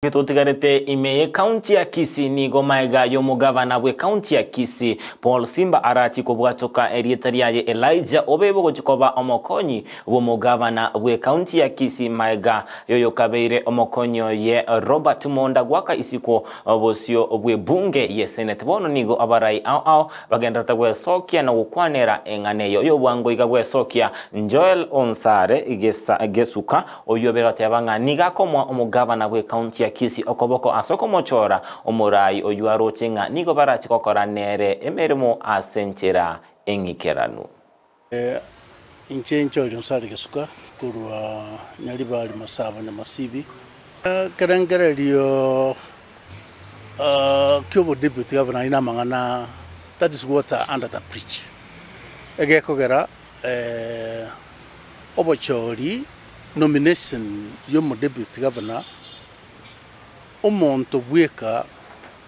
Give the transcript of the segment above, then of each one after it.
Tutugarete imeye county ya Kisii ni gomaiga y'omugavana bwe county ya Kisii Paul Simba Arati kubwatoka erietariaye Elijah Obebo gochikoba omokonyi bw'omugavana bwe county ya Kisii maiga yoyo kabeire omokonyo ye Robert Monda gwaka isiko bosio bwe bunge ye senate bono nigo abarai ao bagenda tagwe sokia na gukwanera enganeyo yo bwango igagwe sokia Joel Onsare Gesuka oyobera tabanga niga komwa omugavana bwe county ya Kisii okoboko asoko mochora omurai oyuaro chenga nigo barachi kokora nere emerimo asenchera engikeranu inchencho Onsare Gesuka kurwa nyalibali masaba na masibi karangara rio kyobo deputy governor ina mangana. That is what under the preach ege kogera obochori nomination yomo deputy governor omonto bweka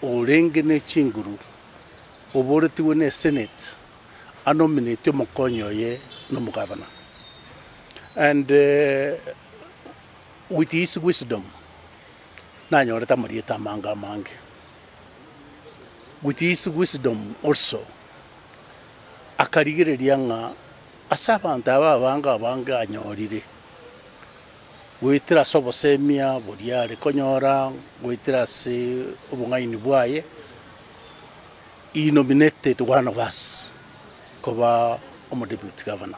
orengene chinguru oboretiwe ne senate anominate omokonyo ye no governor, and with his wisdom nanyoreta marieta manga mange. With his wisdom also akarigereria nga asabanta banga anyorire gwitira sobosemia buriare konyora gwitira se obungaini bwaye. He nominated one of us koba omo deputy governor,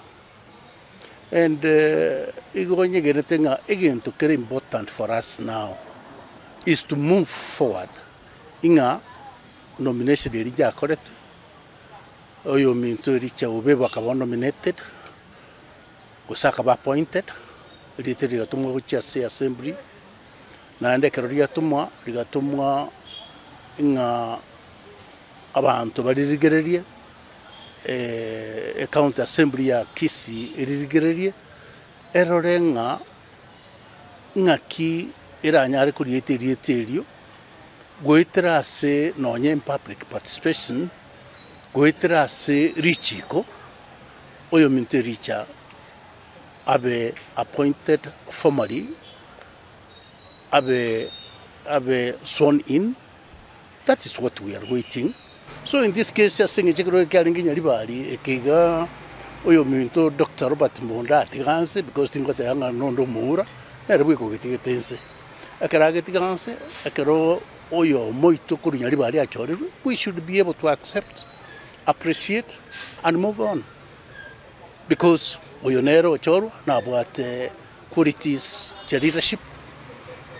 and igonyegeretenga again to very important for us now is to move forward inga nomination erija correct oyo minto Elijah Obebo akaba nominated Gusaka ba appointed literi tumwa kuchia assembly na ndekero rigatumwa inga abantu baririgererie county assembly ya Kisii iririgererie erorenga ngaki iranyare kurieterio goitera se nonye public participation goitera se richiko oyo minte richa abe appointed formally abe sworn in. That is what we are waiting. So in this case yasinge chekero kyalingi nyalibali ekiga oyo minto Dr. Robert Monda atiganse because tingote yanga nondo mura erwe ko gititense akara gitiganse akaro oyo moito kuri nyalibali achore. We should be able to accept, appreciate and move on, because oyonero choro na bwate qualities leadership.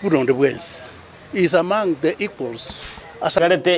Budonde Wens is among the equals.